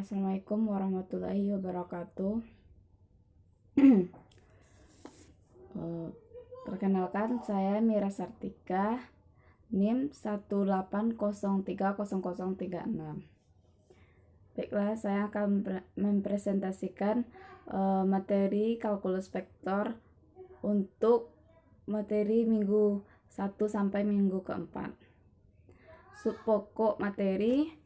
Assalamualaikum warahmatullahi wabarakatuh. Perkenalkan, saya Mira Sartika, NIM 180300036. Baiklah, saya akan mempresentasikan materi kalkulus vektor untuk materi minggu 1 sampai minggu keempat. Subpokok materi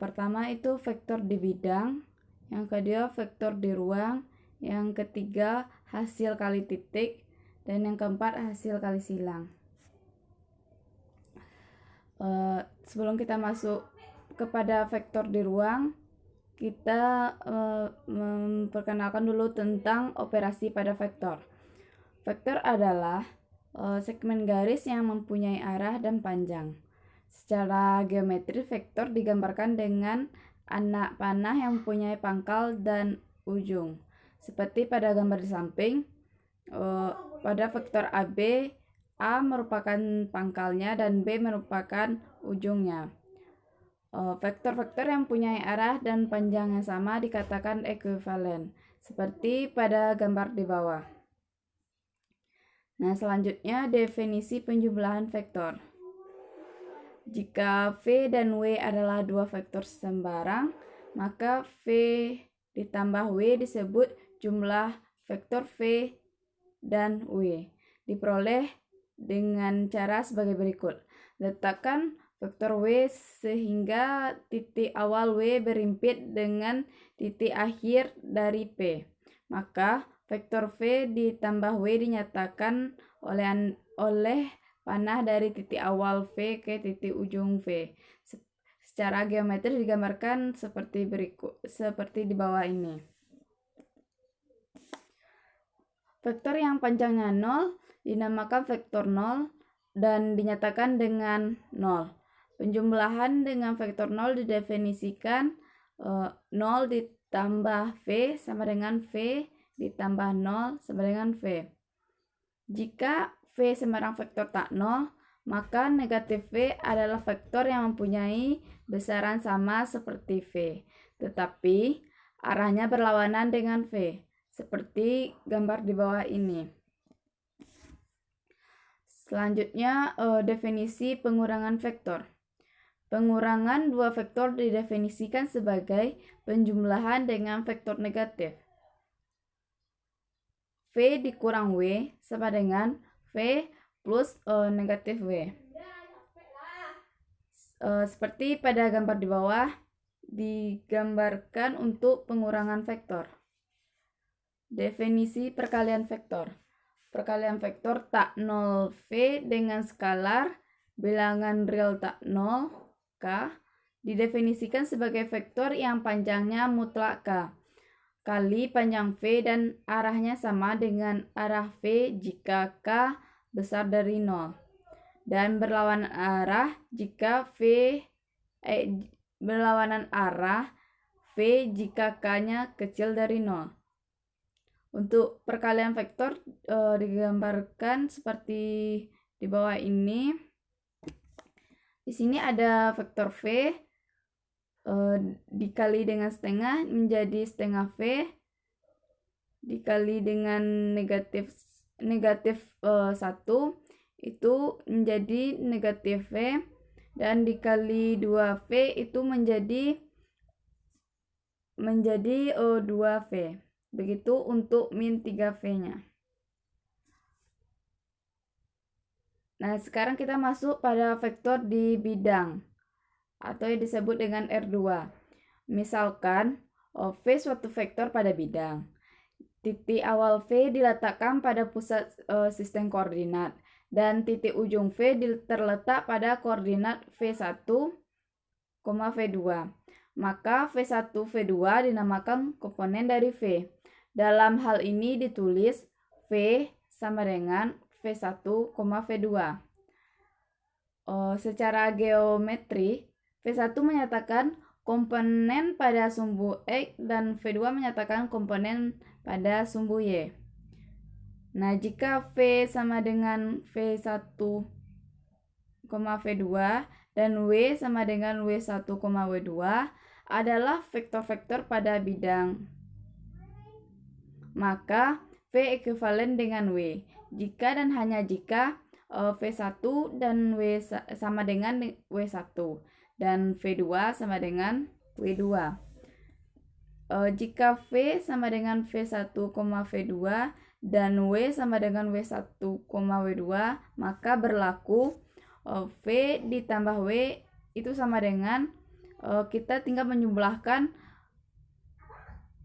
pertama itu vektor di bidang, yang kedua vektor di ruang, yang ketiga hasil kali titik, dan yang keempat hasil kali silang. Sebelum kita masuk kepada vektor di ruang, kita memperkenalkan dulu tentang operasi pada vektor. Vektor adalah segmen garis yang mempunyai arah dan panjang. Secara geometri, vektor digambarkan dengan anak panah yang mempunyai pangkal dan ujung. Seperti pada gambar di samping, pada vektor AB, A merupakan pangkalnya dan B merupakan ujungnya. Vektor-vektor yang mempunyai arah dan panjang yang sama dikatakan ekuivalen, seperti pada gambar di bawah. Nah, selanjutnya definisi penjumlahan vektor. Jika V dan W adalah dua vektor sembarang, maka V ditambah W disebut jumlah vektor V dan W. Diperoleh dengan cara sebagai berikut. Letakkan vektor W sehingga titik awal W berimpit dengan titik akhir dari P. Maka vektor V ditambah W dinyatakan oleh panah dari titik awal V ke titik ujung V. Secara geometri digambarkan seperti di bawah ini. Vektor yang panjangnya 0 dinamakan vektor 0 dan dinyatakan dengan 0. Penjumlahan dengan vektor 0 didefinisikan 0 ditambah V sama dengan V ditambah 0 sama dengan V. Jika V sembarang vektor tak 0, maka negatif V adalah vektor yang mempunyai besaran sama seperti V, tetapi arahnya berlawanan dengan V, seperti gambar di bawah ini. Selanjutnya, definisi pengurangan vektor. Pengurangan dua vektor didefinisikan sebagai penjumlahan dengan vektor negatif. V dikurang W sama dengan V plus negatif W. Seperti pada gambar di bawah, digambarkan untuk pengurangan vektor. Definisi perkalian vektor. Perkalian vektor tak 0 V dengan skalar bilangan real tak 0 K didefinisikan sebagai vektor yang panjangnya mutlak K kali panjang V dan arahnya sama dengan arah V jika K besar dari 0 dan berlawanan arah jika V jika K-nya kecil dari 0. Untuk perkalian vektor digambarkan seperti di bawah ini. Di sini ada vektor V dikali dengan setengah menjadi setengah V, dikali dengan negatif 1 itu menjadi negatif V, dan dikali 2V itu menjadi 2V. Begitu untuk min 3V-nya. Nah, sekarang kita masuk pada vektor di bidang atau yang disebut dengan R2. Misalkan V suatu vektor pada bidang. Titik awal V diletakkan pada pusat sistem koordinat dan titik ujung V terletak pada koordinat V1, V2. Maka V1, V2 dinamakan komponen dari V. Dalam hal ini ditulis V sama dengan V1, V2. Secara geometri, V1 menyatakan komponen pada sumbu X dan V2 menyatakan komponen pada sumbu Y. Nah, jika V sama dengan V1, V2 dan W sama dengan W1, W2, adalah vektor-vektor pada bidang. Maka V ekuivalen dengan W. Jika dan hanya jika V1 dan W sama dengan W1 dan V2 sama dengan W2. Jika V sama dengan V1, V2 dan W sama dengan W1, W2, maka berlaku V ditambah W itu sama dengan kita tinggal menjumlahkan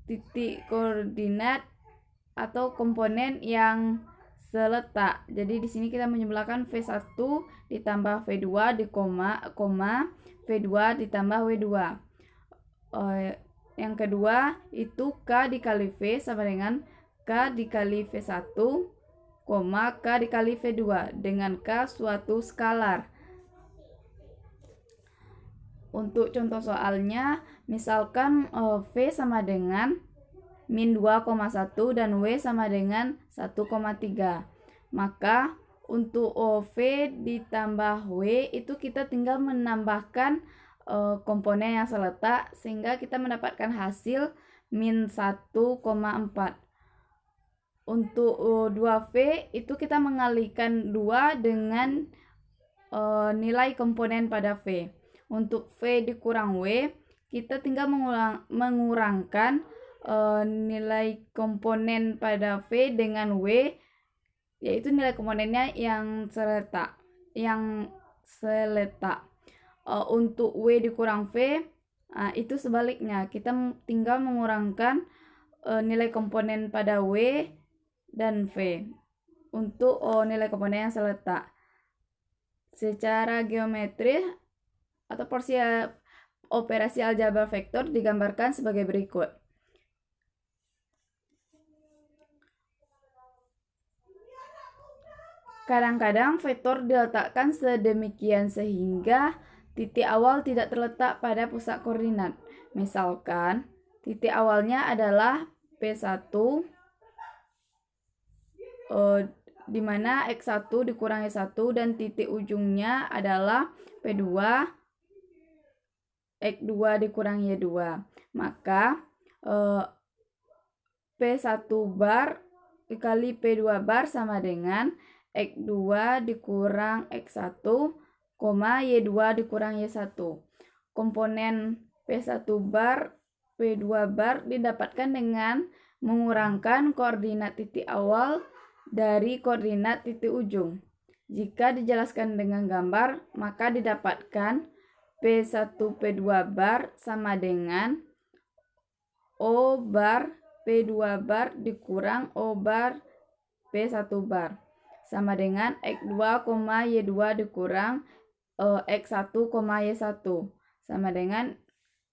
titik koordinat atau komponen yang seletak. Jadi di sini kita menjumlahkan V1 ditambah V2 di koma V2 ditambah W2. Yang kedua itu K dikali V sama dengan K dikali V1, K dikali V2 dengan K suatu skalar. Untuk contoh soalnya, misalkan V sama dengan min 2,1 dan W sama dengan 1,3. Maka untuk V ditambah W itu kita tinggal menambahkan komponen yang seletak sehingga kita mendapatkan hasil min 1,4. Untuk 2V itu kita mengalihkan 2 dengan nilai komponen pada V. Untuk V dikurang W, kita tinggal mengurangkan nilai komponen pada V dengan W, yaitu nilai komponennya yang seletak. Untuk W dikurang V, itu sebaliknya, kita tinggal mengurangkan nilai komponen pada W dan V untuk nilai komponen yang seletak. Secara geometris atau porsi operasi aljabar vektor digambarkan sebagai berikut. Kadang-kadang vektor diletakkan sedemikian sehingga titik awal tidak terletak pada pusat koordinat. Misalkan titik awalnya adalah P1 di mana X1 dikurangi 1 dan titik ujungnya adalah P2 X2 dikurangi Y2. Maka P1 bar dikali P2 bar sama dengan X2 dikurang X1, Y2 dikurang Y1. Komponen P1 bar, P2 bar didapatkan dengan mengurangkan koordinat titik awal dari koordinat titik ujung. Jika dijelaskan dengan gambar, maka didapatkan P1 P2 bar sama dengan O bar P2 bar dikurang O bar P1 bar sama dengan X2, Y2 dikurang X1, Y1 sama dengan,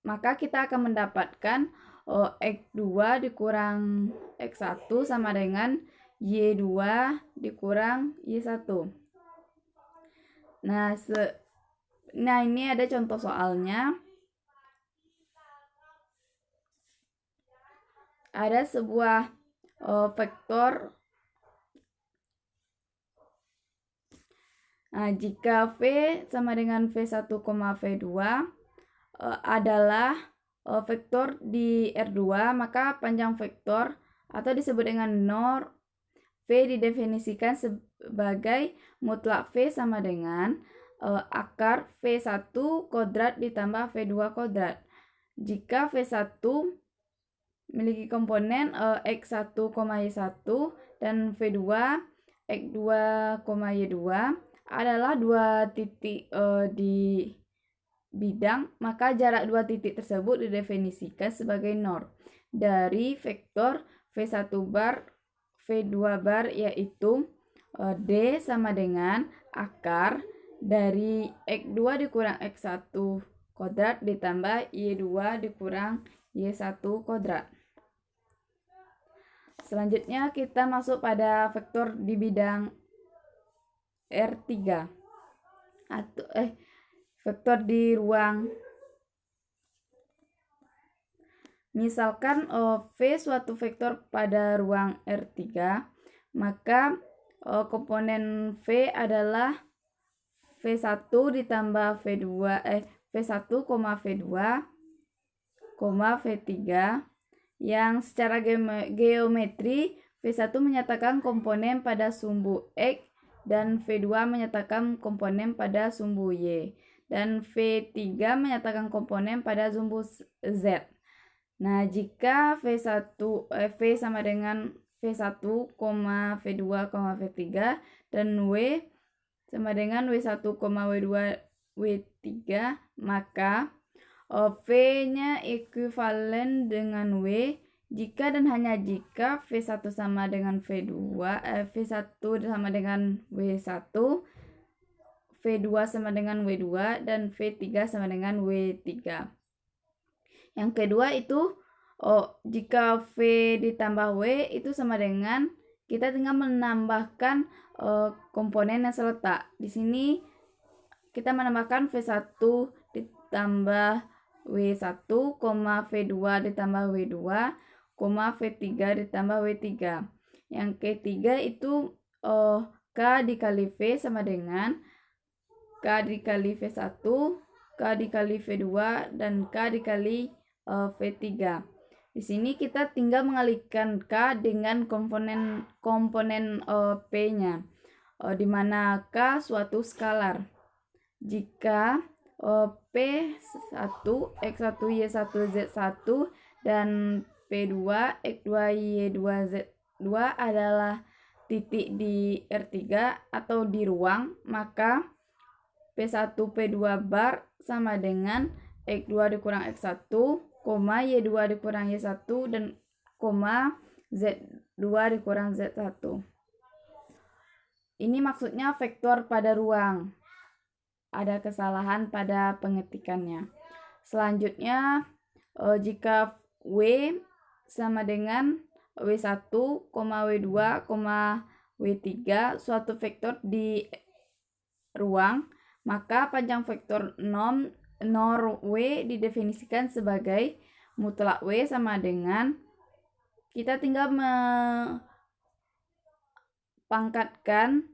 maka kita akan mendapatkan X2 dikurang X1 sama dengan Y2 dikurang Y1. Nah, ini ada contoh soalnya. Ada sebuah vektor. Nah, jika V sama dengan V1, V2 adalah vektor di R2, maka panjang vektor atau disebut dengan NOR V didefinisikan sebagai mutlak V sama dengan akar V1 kuadrat ditambah V2 kuadrat. Jika V1 memiliki komponen X1, Y1 dan V2 X2, Y2 adalah dua titik di bidang, maka jarak dua titik tersebut didefinisikan sebagai NOR dari vektor V1 bar V2 bar, yaitu D sama dengan akar dari X2 dikurang X1 kuadrat ditambah Y2 dikurang Y1 kuadrat. Selanjutnya kita masuk pada vektor di bidang R3 atau vektor di ruang. Misalkan V suatu vektor pada ruang R3, maka komponen V adalah V1 ditambah V2 V1, V2 V3 yang secara geometri V1 menyatakan komponen pada sumbu X dan V2 menyatakan komponen pada sumbu Y dan V3 menyatakan komponen pada sumbu Z. Nah, jika V sama dengan V1, V2, V3 dan W sama dengan W1, W2, W3, maka V-nya ekuivalen dengan W jika dan hanya jika V1 sama dengan V2, V1 sama dengan W1, V2 sama dengan W2, dan V3 sama dengan W3. Yang kedua itu jika V ditambah W itu sama dengan kita tinggal menambahkan komponen yang seletak. Di sini kita menambahkan V1 ditambah W1, V2 ditambah W2, V3 ditambah W3. Yang ketiga itu K dikali V sama dengan K dikali V1, K dikali V2, dan K dikali V3. Di sini kita tinggal mengalihkan K dengan komponen P-nya, di mana K suatu skalar. Jika P1, X1, Y1, Z1, dan P2, X2, Y2, Z2 adalah titik di R3 atau di ruang, maka P1, P2 bar sama dengan X2 dikurang X1, Y2 dikurang Y1, dan Z2 dikurang Z1. Ini maksudnya vektor pada ruang. Ada kesalahan pada pengetikannya. Selanjutnya, jika W sama dengan W1, W2, W3 suatu vektor di ruang, maka panjang vektor nor W didefinisikan sebagai mutlak W sama dengan kita tinggal mempangkatkan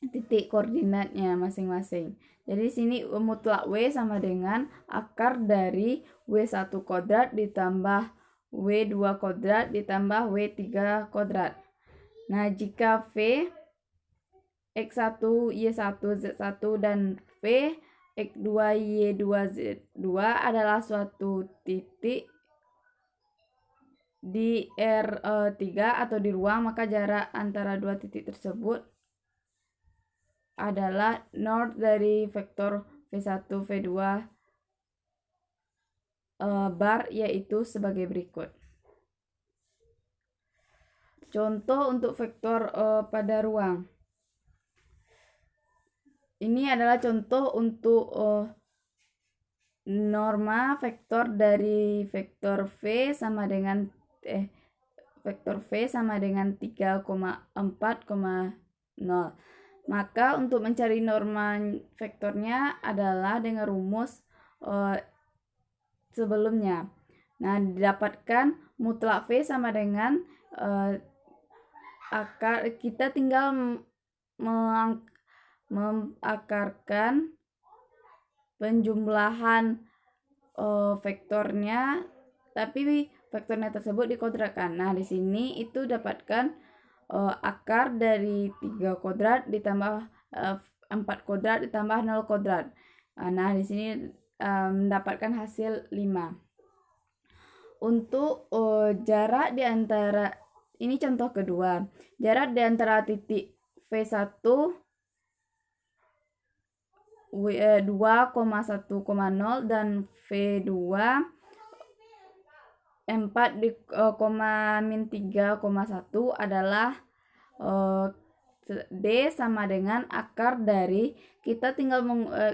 titik koordinatnya masing-masing. Jadi sini mutlak W sama dengan akar dari W1 kuadrat ditambah W2 kuadrat ditambah W3 kuadrat. Nah, jika V X1, Y1, Z1, dan V X2, Y2, Z2 adalah suatu titik di R3 atau di ruang, maka jarak antara dua titik tersebut adalah nor dari vektor V1, V2 bar, yaitu sebagai berikut. Contoh untuk vektor pada ruang. Ini adalah contoh untuk norma vektor dari vektor V sama dengan vektor V sama dengan 3,4,0. Maka untuk mencari norma vektornya adalah dengan rumus sebelumnya. Nah, didapatkan mutlak V sama dengan akar, kita tinggal mengakarkan penjumlahan vektornya, tapi vektornya tersebut dikodratkan. Nah, di sini itu dapatkan akar dari 3 kuadrat ditambah 4 kuadrat ditambah 0 kuadrat. Nah, di sini mendapatkan hasil 5. Untuk jarak di antara, ini contoh kedua, jarak di antara titik V1 2,1,0 dan V2 4,-3,1 adalah D sama dengan akar dari kita tinggal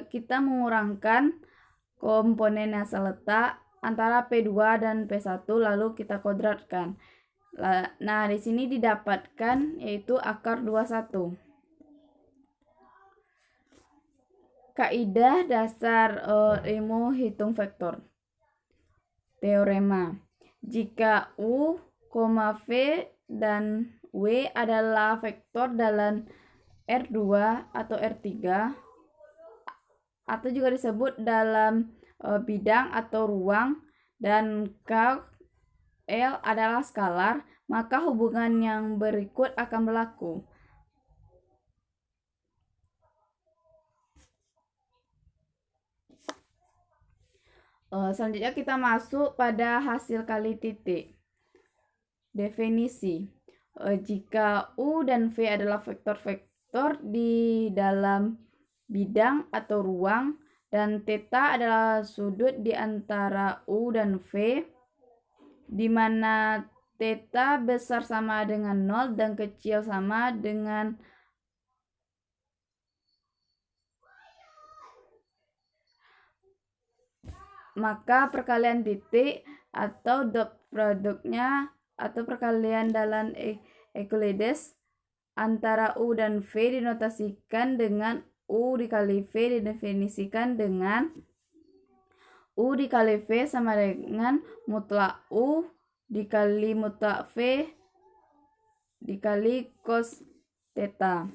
kita mengurangkan komponen yang seletak antara P2 dan P1 lalu kita kodratkan. Nah, di sini didapatkan yaitu akar 21. Kaidah dasar ilmu hitung vektor. Teorema. Jika U, V dan W adalah vektor dalam R2 atau R3, atau juga disebut dalam bidang atau ruang, dan K, L adalah skalar, maka hubungan yang berikut akan berlaku. Selanjutnya kita masuk pada hasil kali titik. Definisi. Jika U dan V adalah vektor-vektor di dalam bidang atau ruang, dan theta adalah sudut di antara U dan V, di mana theta besar sama dengan 0 dan kecil sama dengan maka perkalian titik atau dot produknya atau perkalian dalam Euclides antara U dan V dinotasikan dengan U dikali V didefinisikan dengan U dikali V sama dengan mutlak U dikali mutlak V dikali cos theta.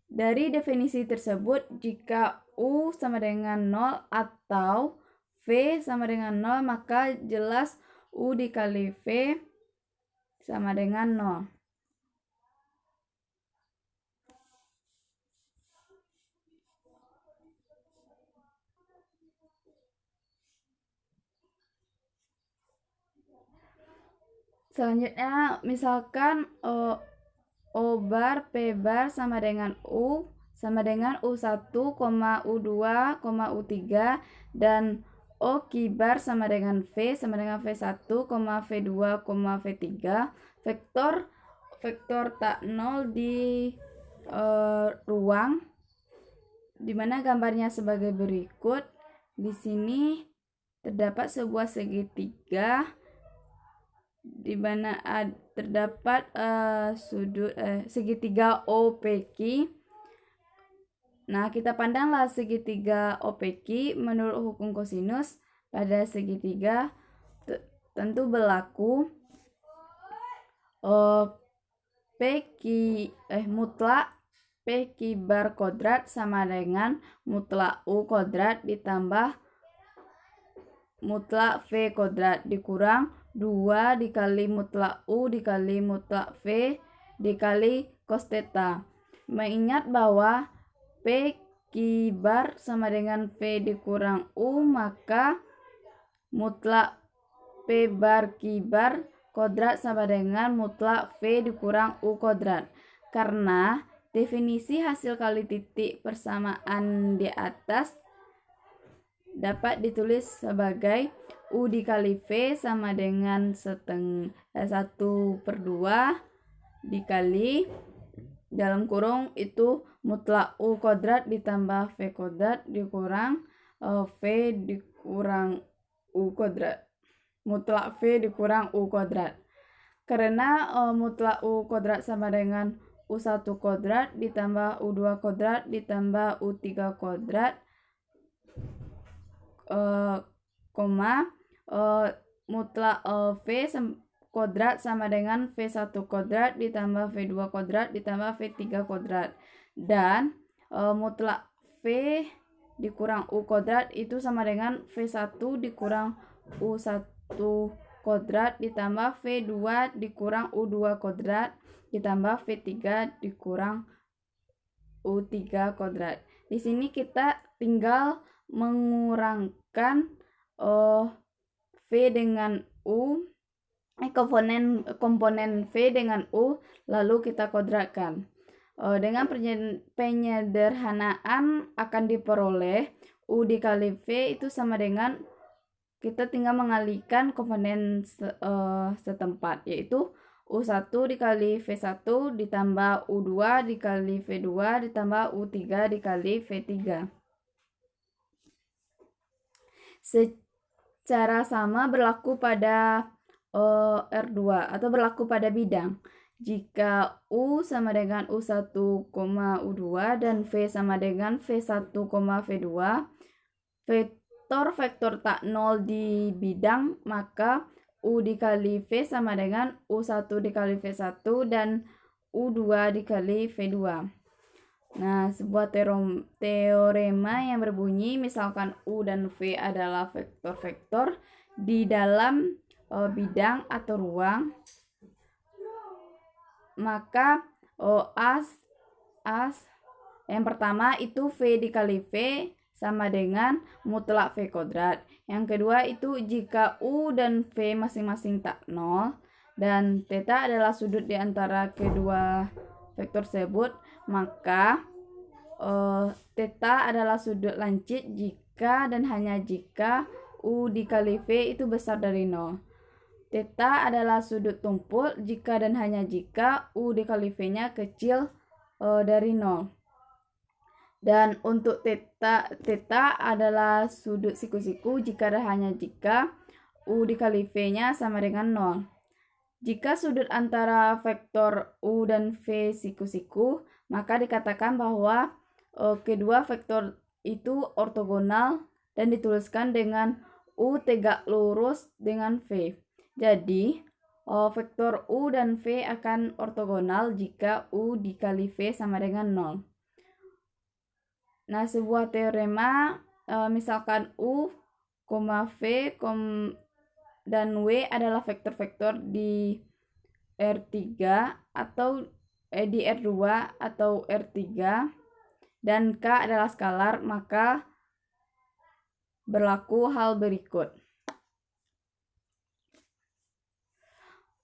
Dari definisi tersebut, jika U sama dengan 0 atau V sama dengan 0, maka jelas U dikali V sama dengan 0. Selanjutnya, misalkan O bar P bar sama dengan U sama dengan U1, U2, U3, dan O kibar sama dengan V sama dengan V1, V2, V3, vektor tak nol di ruang, dimana gambarnya sebagai berikut. Di sini terdapat sebuah segitiga di mana terdapat segitiga OPQ. Nah, kita pandanglah segitiga OPQ menurut hukum kosinus. Pada segitiga tentu berlaku mutlak PQ bar kodrat sama dengan mutlak U kodrat ditambah mutlak V kodrat dikurang 2 dikali mutlak U dikali mutlak V dikali cos theta. Mengingat bahwa P bar sama dengan V dikurang U, maka mutlak P bar Q bar kodrat sama dengan mutlak V dikurang U kodrat. Karena definisi hasil kali titik persamaan di atas dapat ditulis sebagai U dikali V sama dengan 1/2 dikali dalam kurung itu mutlak U kodrat ditambah V kodrat dikurang V dikurang U kodrat. Mutlak V dikurang U kodrat. Karena mutlak U kodrat sama dengan U1 kodrat ditambah U2 kodrat ditambah U3 kodrat, mutlak V kodrat sama dengan V1 kodrat ditambah V2 kodrat ditambah V3 kodrat, dan mutlak V dikurang U kodrat itu sama dengan V1 dikurang U1 kodrat ditambah V2 dikurang U2 kodrat ditambah V3 dikurang U3 kodrat. Di sini kita tinggal mengurangkan V dengan U, komponen V dengan U, lalu kita kodratkan. Dengan penyederhanaan akan diperoleh U dikali V itu sama dengan kita tinggal mengalihkan komponen setempat, yaitu U1 dikali V1 ditambah U2 dikali V2 ditambah U3 dikali V3. Secara sama berlaku pada R2 atau berlaku pada bidang. Jika U sama dengan U1, U2 dan V sama dengan V1, V2, vektor tak nol di bidang, maka U dikali V sama dengan U1 dikali V1 dan U2 dikali V2. Nah, sebuah teorema yang berbunyi misalkan U dan V adalah vektor-vektor di dalam bidang atau ruang, maka as yang pertama itu V dikali V sama dengan mutlak V kuadrat. Yang kedua itu jika U dan V masing-masing tak nol dan theta adalah sudut di antara kedua vektor tersebut, maka theta adalah sudut lancip jika dan hanya jika U dikali V itu besar dari 0. Theta adalah sudut tumpul jika dan hanya jika U dikali V-nya kecil dari 0. Dan untuk theta adalah sudut siku-siku jika dan hanya jika U dikali V-nya sama dengan 0. Jika sudut antara vektor U dan V siku-siku, maka dikatakan bahwa kedua vektor itu ortogonal dan dituliskan dengan U tegak lurus dengan V. Jadi, vektor U dan V akan ortogonal jika U dikali V sama dengan 0. Nah, sebuah teorema misalkan U, V, dan W adalah vektor-vektor di R3 atau di R2 atau R3 dan K adalah skalar, maka berlaku hal berikut.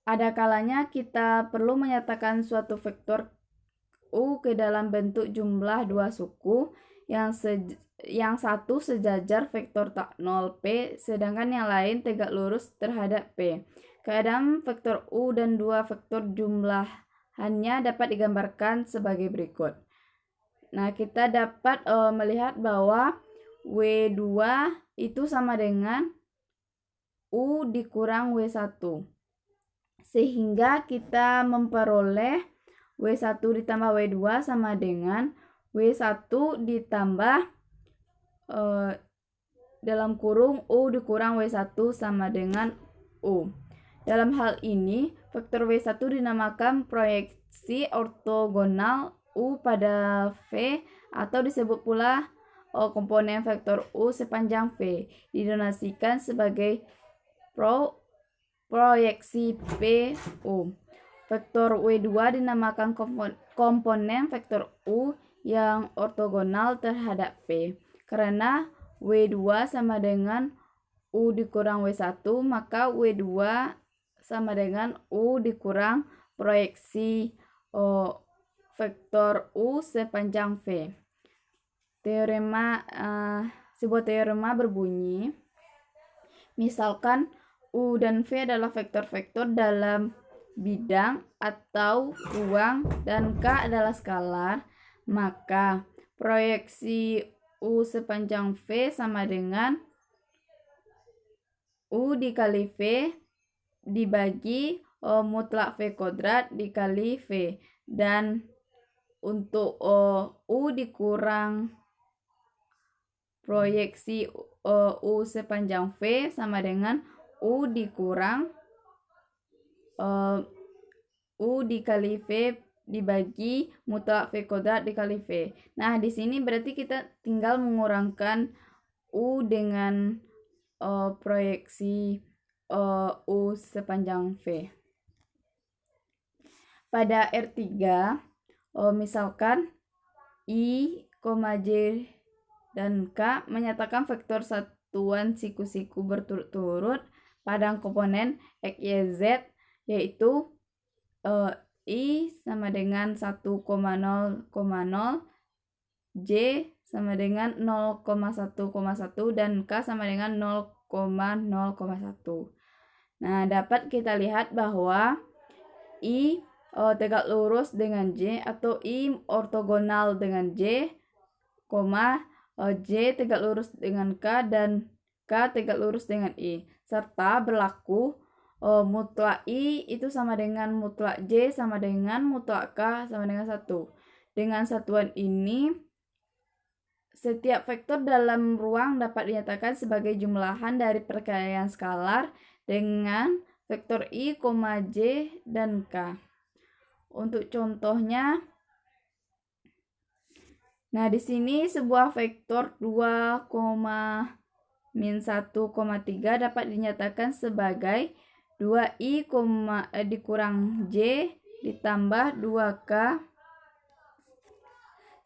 Ada kalanya kita perlu menyatakan suatu vektor U ke dalam bentuk jumlah dua suku yang satu sejajar vektor tak 0 P, sedangkan yang lain tegak lurus terhadap P. Keadaan vektor U dan dua vektor jumlahannya dapat digambarkan sebagai berikut. Nah, kita dapat melihat bahwa W2 itu sama dengan U dikurang W1. Sehingga kita memperoleh W1 ditambah W2 sama dengan W1 ditambah dalam kurung U dikurang W1 sama dengan U. Dalam hal ini, vektor W1 dinamakan proyeksi ortogonal U pada V atau disebut pula komponen vektor U sepanjang V. Didonasikan sebagai proyeksi PU. Vektor W2 dinamakan komponen vektor U yang ortogonal terhadap P. Karena W2 sama dengan U dikurang W1, maka W2 sama dengan U dikurang proyeksi vektor U sepanjang V. Sebuah teorema berbunyi, misalkan U dan V adalah vektor-vektor dalam bidang atau ruang dan K adalah skalar, maka proyeksi U sepanjang V sama dengan U dikali V dibagi mutlak V kuadrat dikali V. Dan untuk U dikurang proyeksi U sepanjang V sama dengan U dikurang U dikali V dibagi mutlak V kuadrat dikali V. Nah, di sini berarti kita tinggal mengurangkan U dengan proyeksi U sepanjang V. Pada R3, misalkan I, J, dan K menyatakan vektor satuan siku-siku berturut-turut pada komponen X, Y, Z, yaitu I sama dengan 1,0,0, J sama dengan 0,1,1, dan K sama dengan 0,0,1. Nah, dapat kita lihat bahwa I tegak lurus dengan J atau I ortogonal dengan J, J tegak lurus dengan K dan K tegak lurus dengan I, serta berlaku mutlak I itu sama dengan mutlak J sama dengan mutlak K sama dengan 1. Dengan satuan ini, setiap vektor dalam ruang dapat dinyatakan sebagai jumlahan dari perkalian skalar dengan vektor I, J, dan K. Untuk contohnya, Nah, di sini sebuah vektor 2, min 1,3 dapat dinyatakan sebagai 2i, dikurang j ditambah 2k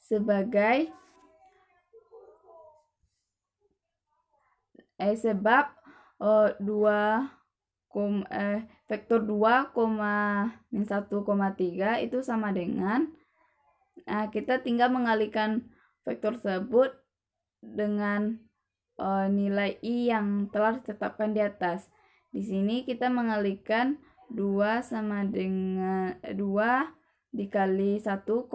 sebagai sebab vektor 2, min 1,3 itu sama dengan, kita tinggal mengalihkan vektor tersebut dengan nilai i yang telah ditetapkan di atas. Di sini kita mengalihkan 2 sama dengan 2 dikali 1,0,0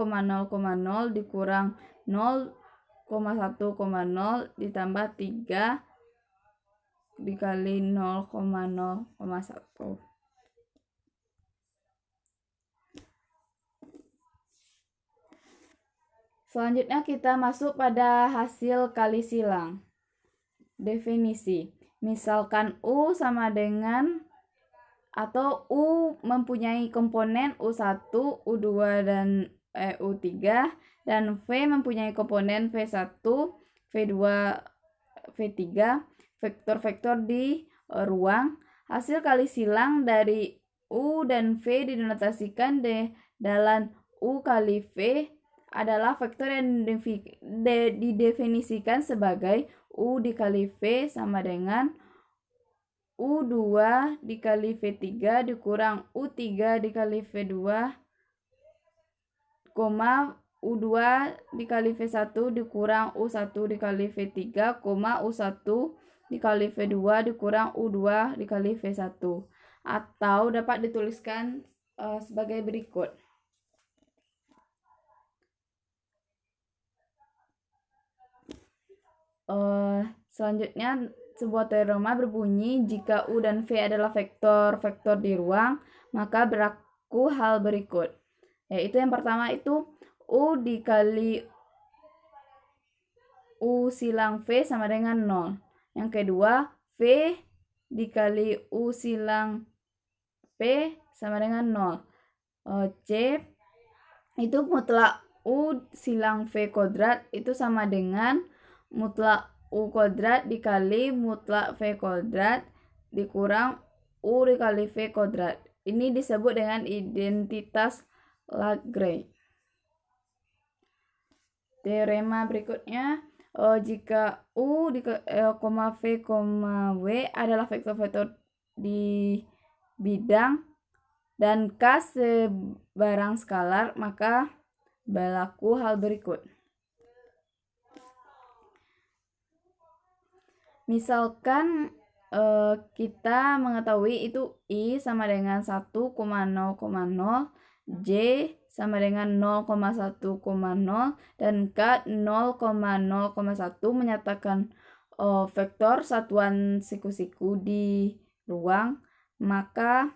dikurang 0,1,0 ditambah 3 dikali 0,0,1. Selanjutnya kita masuk pada hasil kali silang. Definisi. Misalkan U sama dengan atau U mempunyai komponen U1, U2 dan U3 dan V mempunyai komponen V1, V2, V3, vektor-vektor di ruang. Hasil kali silang dari U dan V dinotasikan dalam U kali V adalah vektor yang didefinisikan sebagai U dikali V sama dengan U2 dikali V3 dikurang U3 dikali V2, U2 dikali V1 dikurang U1 dikali V3, U1 dikali V2 dikurang U2 dikali V1. Atau dapat dituliskan sebagai berikut. Selanjutnya sebuah teorema berbunyi jika U dan V adalah vektor-vektor di ruang, maka berlaku hal berikut. Yaitu yang pertama itu U dikali U silang V sama dengan 0. Yang kedua, V dikali U silang P sama dengan 0. C itu mutlak U silang V kuadrat itu sama dengan mutlak U kuadrat dikali mutlak V kuadrat dikurang U dikali V kuadrat. Ini disebut dengan identitas Lagrange. Teorema berikutnya, jika U, V, W adalah vektor-vektor di bidang dan K sebarang skalar, maka berlaku hal berikut. Misalkan kita mengetahui itu I sama dengan 1,0,0, J sama dengan 0,1,0 dan K 0,0,1 menyatakan vektor satuan siku-siku di ruang, maka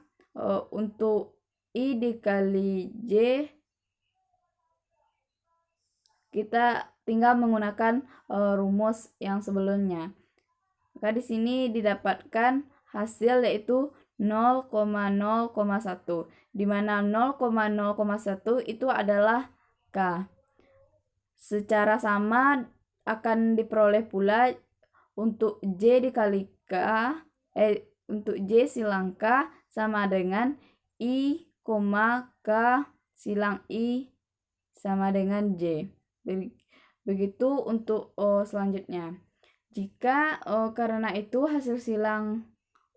untuk I dikali J kita tinggal menggunakan rumus yang sebelumnya. Maka di sini didapatkan hasil yaitu 0,0,1, di mana 0,0,1 itu adalah K. Secara sama akan diperoleh pula untuk J dikali K, untuk J silang K sama dengan I, K silang I sama dengan J. Begitu untuk selanjutnya. Jika karena itu hasil silang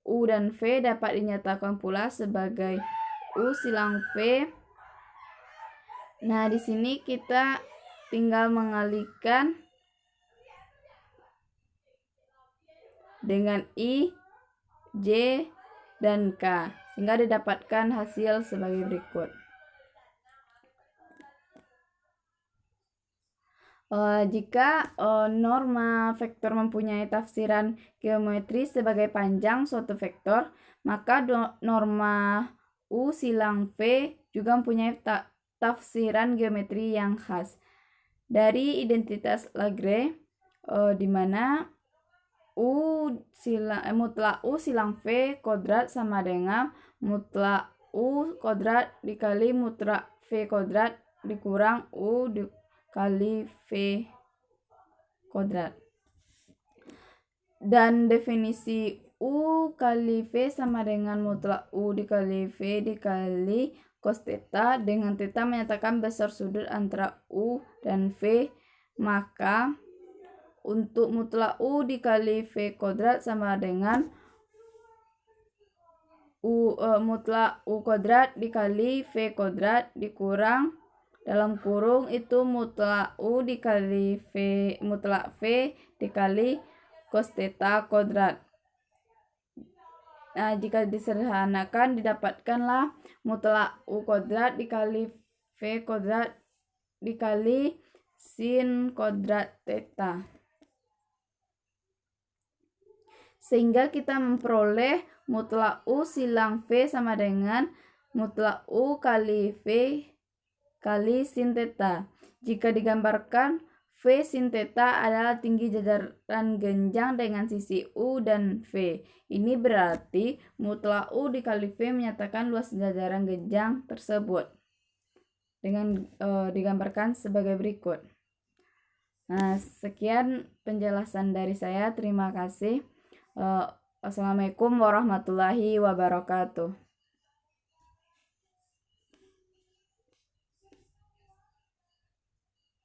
U dan V dapat dinyatakan pula sebagai U silang V. Nah, di sini kita tinggal mengalihkan dengan I, J, dan K sehingga didapatkan hasil sebagai berikut. Jika norma vektor mempunyai tafsiran geometri sebagai panjang suatu vektor, maka norma U silang V juga mempunyai tafsiran geometri yang khas. Dari identitas Lagrange, di mana mutlak U silang V kuadrat sama dengan mutlak U kuadrat dikali mutlak V kuadrat dikurang U kali V kuadrat. Dan definisi U kali V sama dengan mutlak U dikali V dikali cos theta, dengan theta menyatakan besar sudut antara U dan V, maka untuk mutlak U dikali V kuadrat sama dengan mutlak U kuadrat dikali V kuadrat dikurang dalam kurung itu mutlak U dikali mutlak V dikali cos theta kuadrat. Nah, jika disederhanakan didapatkanlah mutlak U kuadrat dikali V kuadrat dikali sin kuadrat theta. Sehingga kita memperoleh mutlak U silang V sama dengan mutlak U kali V kali sin theta. Jika digambarkan, V sin theta adalah tinggi jajaran genjang dengan sisi U dan V. Ini berarti mutlak U dikali V menyatakan luas jajaran genjang tersebut. Dengan digambarkan sebagai berikut. Nah, sekian penjelasan dari saya. Terima kasih. Wassalamualaikum warahmatullahi wabarakatuh.